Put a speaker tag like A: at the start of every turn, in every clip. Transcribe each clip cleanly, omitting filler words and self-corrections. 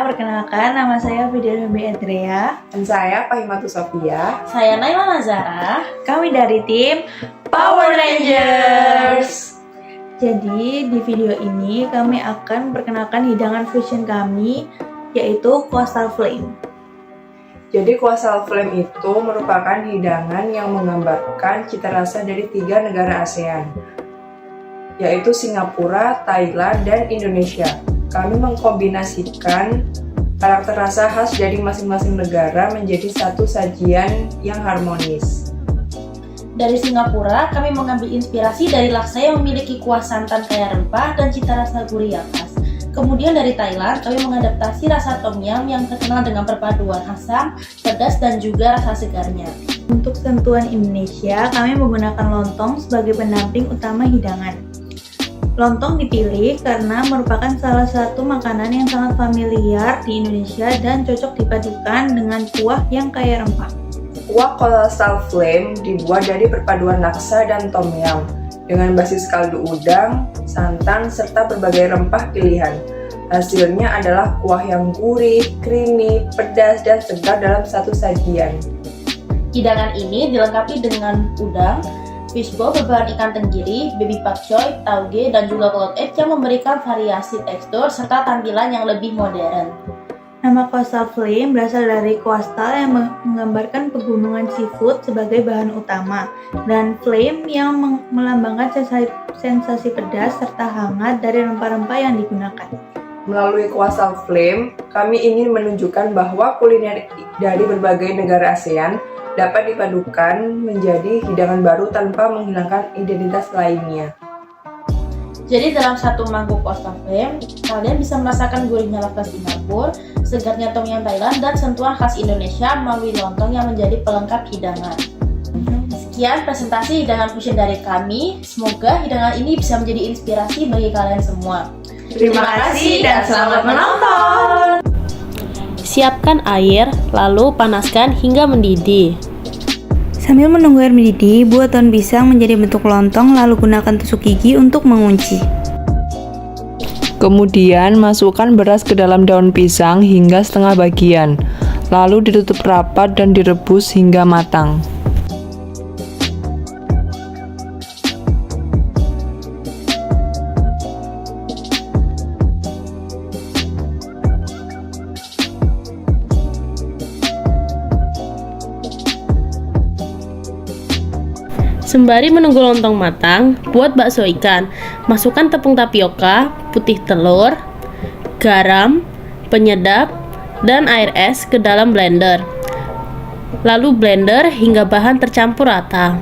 A: perkenalkan nama saya Vidya Andrea.
B: Dan saya Fahimatu Sofia.
C: Saya Naila Nazara.
A: Kami dari tim
B: Power Rangers.
A: Jadi di video ini kami akan perkenalkan hidangan fusion kami, yaitu Coastal Flame.
B: Jadi Coastal Flame itu merupakan hidangan yang menggambarkan cita rasa dari 3 negara ASEAN, yaitu Singapura, Thailand, dan Indonesia. Kami mengkombinasikan karakter rasa khas dari masing-masing negara menjadi satu sajian yang harmonis.
C: Dari Singapura, kami mengambil inspirasi dari laksa yang memiliki kuah santan kaya rempah dan cita rasa gurih yang khas. Kemudian dari Thailand, kami mengadaptasi rasa tom yum yang terkenal dengan perpaduan asam, pedas, dan juga rasa segarnya.
A: Untuk sentuhan Indonesia, kami menggunakan lontong sebagai pendamping utama hidangan. Lontong dipilih karena merupakan salah satu makanan yang sangat familiar di Indonesia dan cocok dipadukan dengan kuah yang kaya rempah.
B: Kuah Coastal Flame dibuat dari perpaduan laksa dan tom yum dengan basis kaldu udang, santan, serta berbagai rempah pilihan. Hasilnya adalah kuah yang gurih, creamy, pedas, dan segar dalam satu sajian.
C: Hidangan ini dilengkapi dengan udang, fishball berbahan ikan tenggiri, baby pak choy, tauge, dan juga cloud egg yang memberikan variasi tekstur serta tampilan yang lebih modern.
A: Nama Coastal Flame berasal dari coastal yang menggambarkan pegunungan seafood sebagai bahan utama, dan flame yang melambangkan sensasi pedas serta hangat dari rempah-rempah yang digunakan.
B: Melalui Coastal Flame, kami ingin menunjukkan bahwa kuliner dari berbagai negara ASEAN dapat dipadukan menjadi hidangan baru tanpa menghilangkan identitas lainnya.
C: Jadi dalam satu mangkuk Coastal Flame, kalian bisa merasakan gurihnya laksa Singapura, segarnya tom yum Thailand, dan sentuhan khas Indonesia melalui lontong yang menjadi pelengkap hidangan. Sekian presentasi hidangan fusion dari kami. Semoga hidangan ini bisa menjadi inspirasi bagi kalian semua.
B: Terima kasih dan selamat menonton!
D: Siapkan air, lalu panaskan hingga mendidih.
A: Sambil menunggu air mendidih, buat daun pisang menjadi bentuk lontong lalu gunakan tusuk gigi untuk mengunci.
E: Kemudian masukkan beras ke dalam daun pisang hingga setengah bagian, lalu ditutup rapat dan direbus hingga matang.
D: Sembari menunggu lontong matang, buat bakso ikan. Masukkan tepung tapioka, putih telur, garam, penyedap, dan air es ke dalam blender. Lalu blender hingga bahan tercampur rata.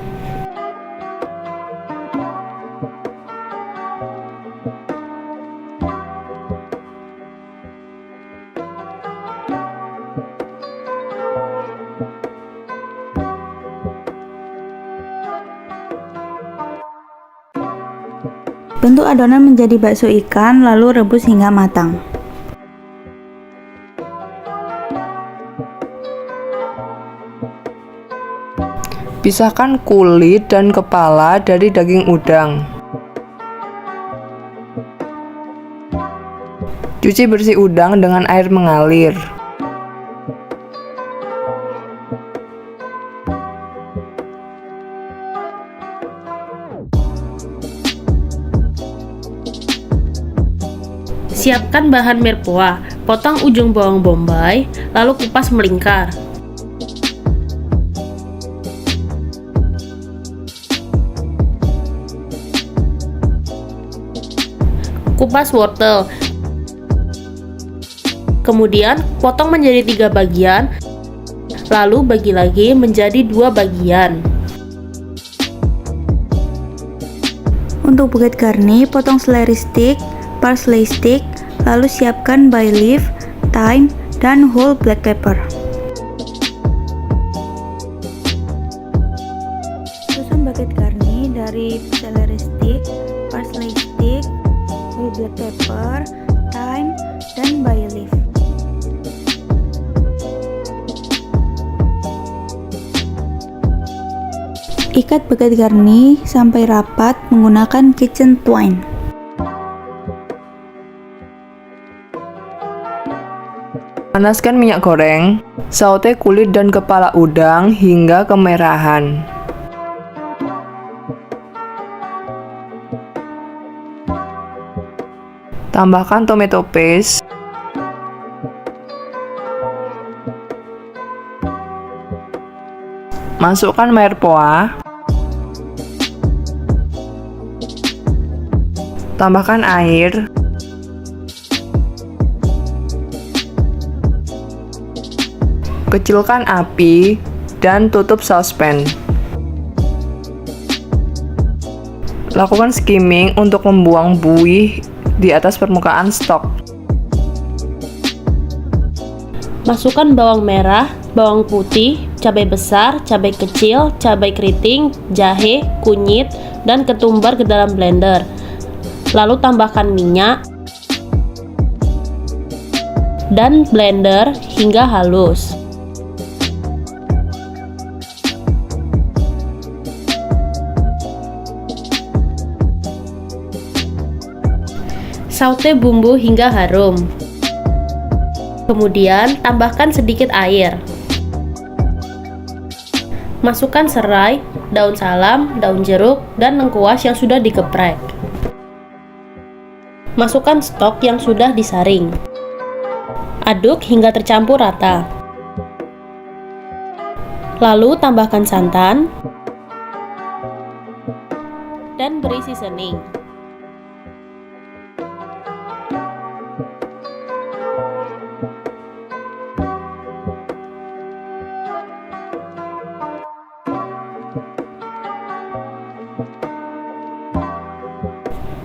A: Bentuk adonan menjadi bakso ikan lalu rebus hingga matang.
E: Pisahkan kulit dan kepala dari daging udang. Cuci bersih udang dengan air mengalir.
D: Siapkan bahan merpoa, potong ujung bawang bombay, lalu kupas melingkar. Kupas wortel. Kemudian potong menjadi 3 bagian, lalu bagi lagi menjadi 2 bagian.
A: Untuk buket garni, potong seledri stick, parsley stick, lalu siapkan bay leaf, thyme, dan whole black pepper. Susun buket garni dari celery stick, parsley stick, whole black pepper, thyme, dan bay leaf. Ikat buket garni sampai rapat menggunakan kitchen twine.
E: Panaskan minyak goreng, saute kulit dan kepala udang hingga kemerahan. Tambahkan tomato paste, masukkan merpoa, tambahkan air, kecilkan api, dan tutup saucepan. Lakukan skimming untuk membuang buih di atas permukaan stok.
D: Masukkan bawang merah, bawang putih, cabai besar, cabai kecil, cabai keriting, jahe, kunyit, dan ketumbar ke dalam blender. Lalu tambahkan minyak dan blender hingga halus. Saute bumbu hingga harum. Kemudian tambahkan sedikit air. Masukkan serai, daun salam, daun jeruk, dan lengkuas yang sudah digeprek. Masukkan stok yang sudah disaring. Aduk hingga tercampur rata. Lalu tambahkan santan dan beri seasoning.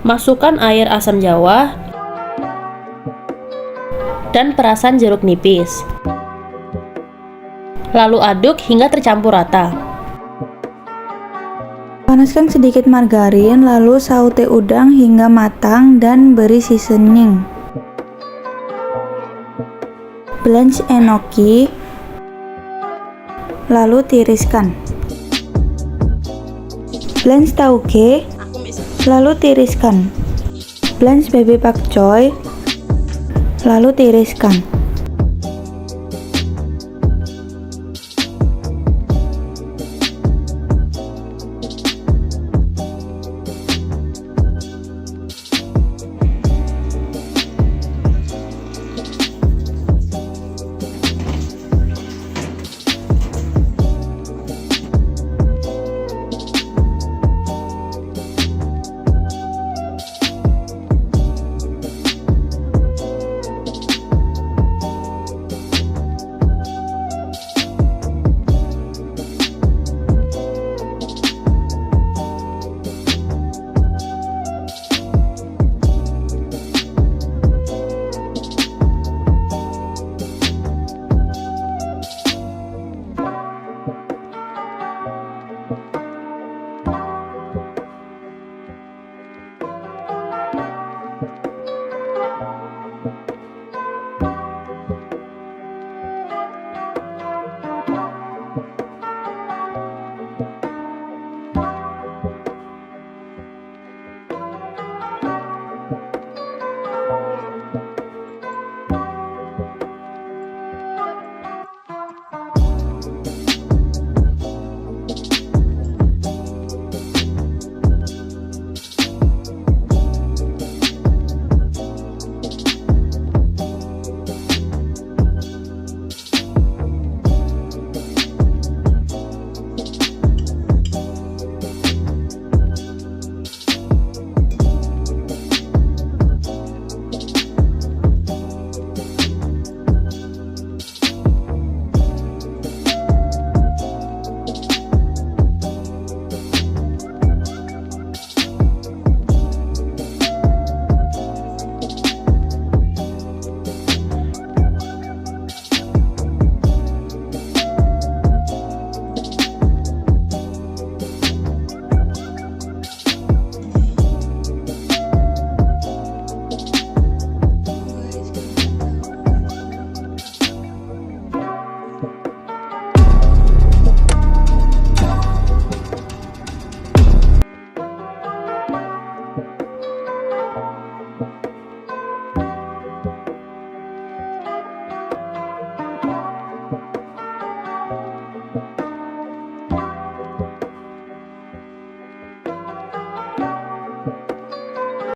D: Masukkan air asam jawa dan perasan jeruk nipis. Lalu aduk hingga tercampur rata.
A: Panaskan sedikit margarin, lalu saute udang hingga matang dan beri seasoning. Blanch enoki, lalu tiriskan. Blanch tauge, lalu tiriskan. Blanch baby pak choy, lalu tiriskan.